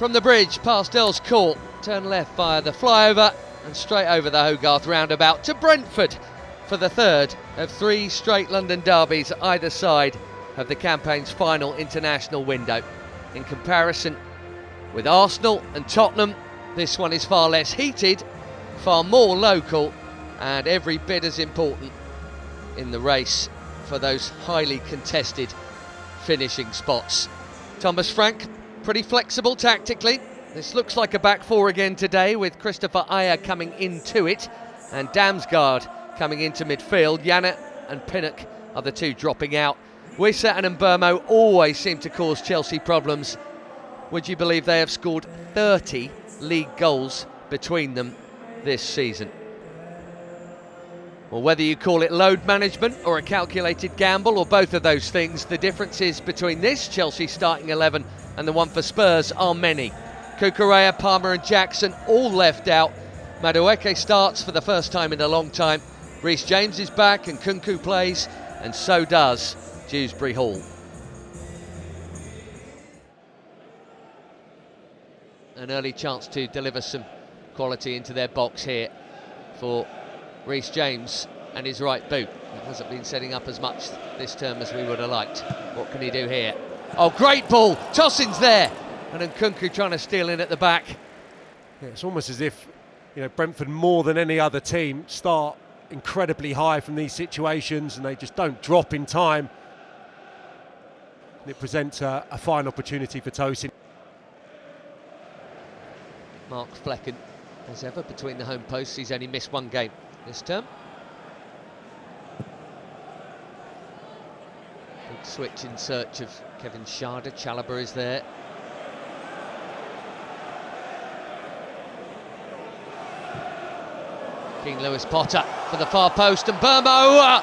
From the bridge past Earl's Court, turn left via the flyover and straight over the Hogarth roundabout to Brentford for the third of 3 straight London derbies either side of the campaign's final international window. In comparison with Arsenal and Tottenham, this one is far less heated, far more local, and every bit as important in the race for those highly contested finishing spots. Thomas Frank, pretty flexible tactically. This looks like a back four again today, with Christopher Ayer coming into it and Damsgaard coming into midfield. Jannet and Pinnock are the two dropping out. Wissa and Mbermo always seem to cause Chelsea problems. Would you believe they have scored 30 league goals between them this season? Well, whether you call it load management or a calculated gamble or both of those things, the differences between this Chelsea starting 11 and the one for Spurs are many. Cucurella, Palmer and Jackson all left out. Madueke starts for the first time in a long time. Reece James is back and Kunku plays, and so does Dewsbury Hall. An early chance to deliver some quality into their box here for Reece James and his right boot. It hasn't been setting up as much this term as we would have liked. What can he do here? Oh, great ball! Tossing's there! And then Kunku trying to steal in at the back. Yeah, it's almost as if, Brentford, more than any other team, start incredibly high from these situations and they just don't drop in time. And it presents a fine opportunity for Tosin. Mark Flecken, as ever, between the home posts. He's only missed one game this term. Big switch in search of Kevin Schade. Chalobah is there. King Lewis Potter for the far post, and Mbermo.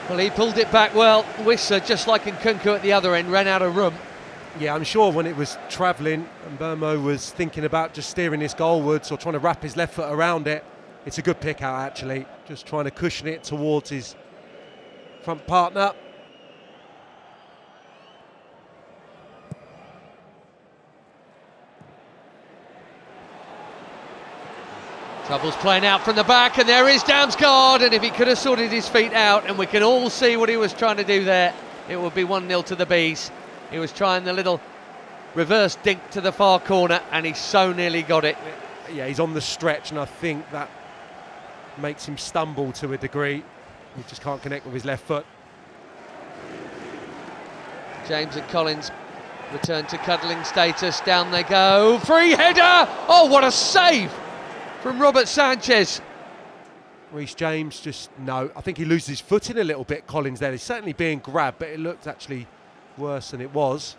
Well, he pulled it back well. Wissa, just like in Kunku at the other end, ran out of room. Yeah, I'm sure when it was travelling and Mbermo was thinking about just steering his goalwards or trying to wrap his left foot around it, it's a good pick out actually, just trying to cushion it towards his front partner. Trouble's playing out from the back, and there is Damsgaard, and if he could have sorted his feet out, and we can all see what he was trying to do there, it would be 1-0 to the Bees. He was trying the little reverse dink to the far corner, and he so nearly got it. Yeah, he's on the stretch, and I think that makes him stumble to a degree. He just can't connect with his left foot. James and Collins return to cuddling status. Down they go. Free header! Oh, what a save from Robert Sanchez. Reece James I think he loses his footing a little bit, Collins there. He's certainly being grabbed, but it looked actually worse than it was.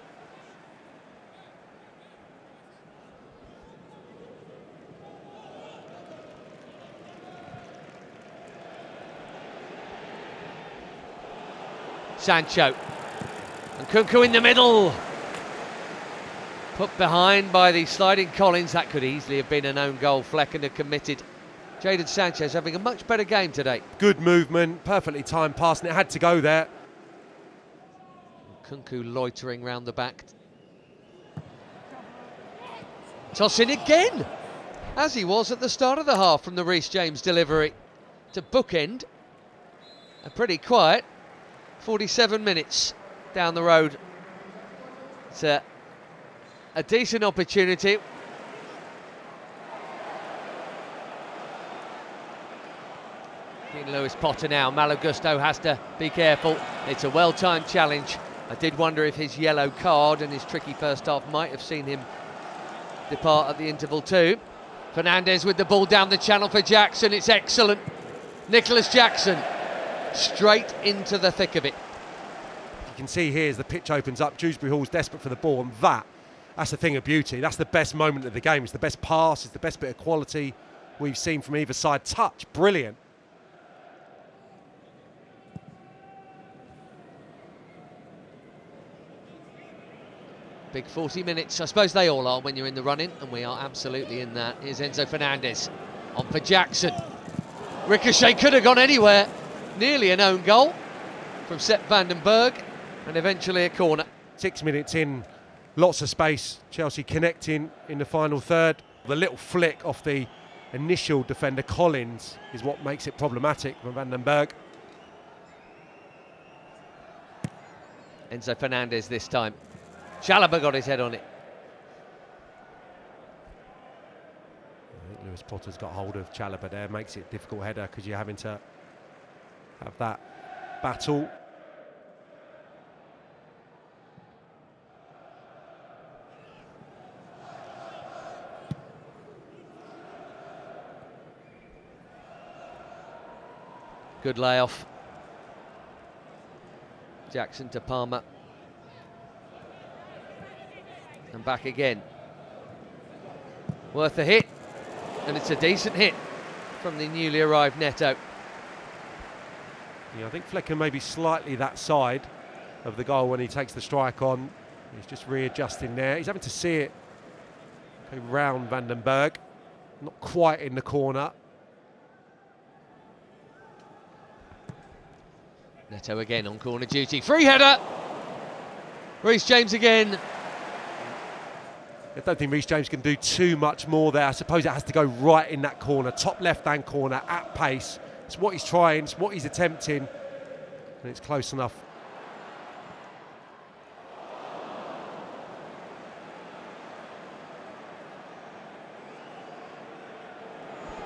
Sancho and Kunku in the middle, put behind by the sliding Collins. That could easily have been an own goal. Flecken had committed. Jadon Sanchez having a much better game today. Good movement, perfectly timed pass, and it had to go there. Kunku loitering round the back. Toss in again, as he was at the start of the half from the Reece James delivery. To bookend a pretty quiet 47 minutes down the road. It's a decent opportunity. King Lewis Potter now. Malo Gusto has to be careful. It's a well-timed challenge. I did wonder if his yellow card and his tricky first half might have seen him depart at the interval too. Fernandez with the ball down the channel for Jackson. It's excellent. Nicholas Jackson straight into the thick of it. You can see here as the pitch opens up, Dewsbury Hall's desperate for the ball, and that's the thing of beauty. That's the best moment of the game. It's the best pass, it's the best bit of quality we've seen from either side. Touch, brilliant. Big 40 minutes, I suppose they all are when you're in the running, and we are absolutely in that. Here's Enzo Fernandez on for Jackson. Ricochet could have gone anywhere. Nearly an own goal from Sepp van den Berg, and eventually a corner. 6 minutes in, lots of space. Chelsea connecting in the final third. The little flick off the initial defender Collins is what makes it problematic for Van den Berg. Enzo Fernandez this time. Chalobah got his head on it. I think Lewis Potter's got hold of Chalobah there, makes it a difficult header because you're having to have that battle. Good layoff. Jackson to Palmer. And back again. Worth a hit. And it's a decent hit from the newly arrived Neto. Yeah, I think Flecker may be slightly that side of the goal when he takes the strike on. He's just readjusting there. He's having to see it go round Van den Berg. Not quite in the corner. Neto again on corner duty. Free header! Reece James again. I don't think Reece James can do too much more there. I suppose it has to go right in that corner, top left-hand corner, at pace. It's what he's trying, it's what he's attempting, and it's close enough.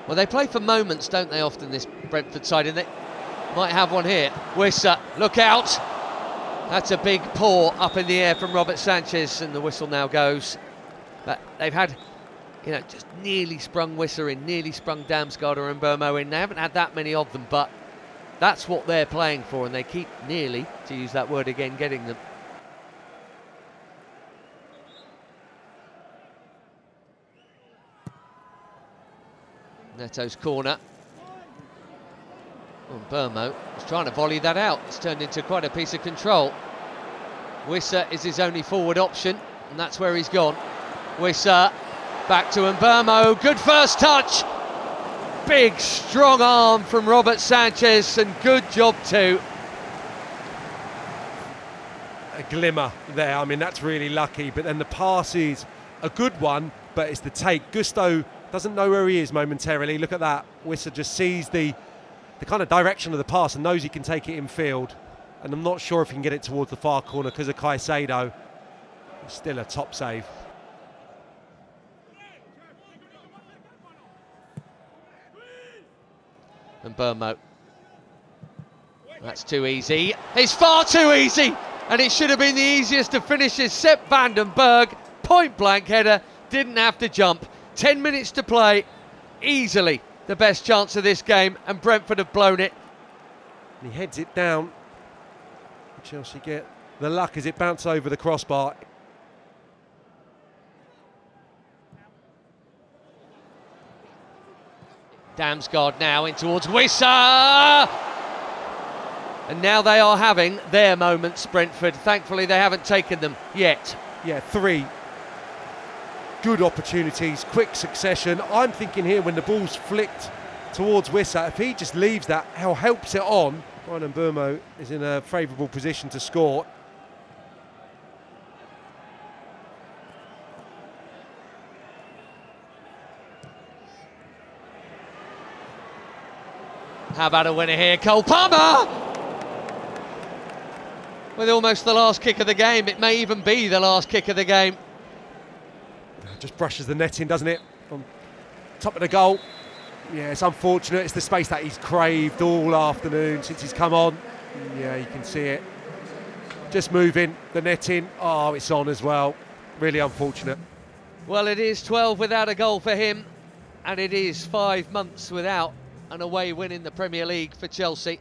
Well, they play for moments, don't they, often, this Brentford side, and they might have one here. Wissa, look out! That's a big paw up in the air from Robert Sanchez, and the whistle now goes. But they've had, you know, just nearly sprung Wissa in, nearly sprung Damsgaard and Burmo in. They haven't had that many of them, but that's what they're playing for, and they keep nearly, to use that word again, getting them. Neto's corner. Oh, Burmo was trying to volley that out. It's turned into quite a piece of control. Wissa is his only forward option, and that's where he's gone. Wissa back to Burmo. Good first touch. Big, strong arm from Robert Sanchez, and good job too. A glimmer there. I mean, that's really lucky. But then the pass is a good one, but it's the take. Gusto doesn't know where he is momentarily. Look at that. Wissa just sees the kind of direction of the pass and knows he can take it in field. And I'm not sure if he can get it towards the far corner because of Caicedo. Still a top save. And Burmo. That's too easy. It's far too easy! And it should have been the easiest of finishes. Sepp van den Berg, point blank header, didn't have to jump. 10 minutes to play, easily the best chance of this game, and Brentford have blown it. He heads it down. Chelsea get the luck as it bounces over the crossbar. Damsgaard now in towards Wissa! And now they are having their moments, Brentford. Thankfully they haven't taken them yet. Yeah, 3 good opportunities, quick succession. I'm thinking here when the ball's flicked towards Wissa, if he just leaves that, or helps it on, Bryan Mbeumo is in a favourable position to score. How about a winner here? Cole Palmer! With almost the last kick of the game. It may even be the last kick of the game. Just brushes the net in, doesn't it? On top of the goal. Yeah, it's unfortunate. It's the space that he's craved all afternoon since he's come on. Yeah, you can see it. Just moving, the net in. Oh, it's on as well. Really unfortunate. Well, it is 12 without a goal for him. And it is 5 months without an away win in the Premier League for Chelsea.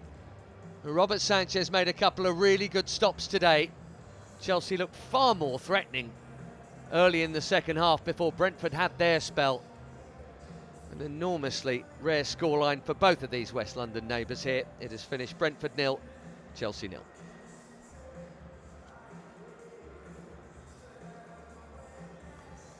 Robert Sanchez made a couple of really good stops today. Chelsea looked far more threatening early in the second half before Brentford had their spell. An enormously rare scoreline for both of these West London neighbours here. It has finished Brentford 0, Chelsea 0.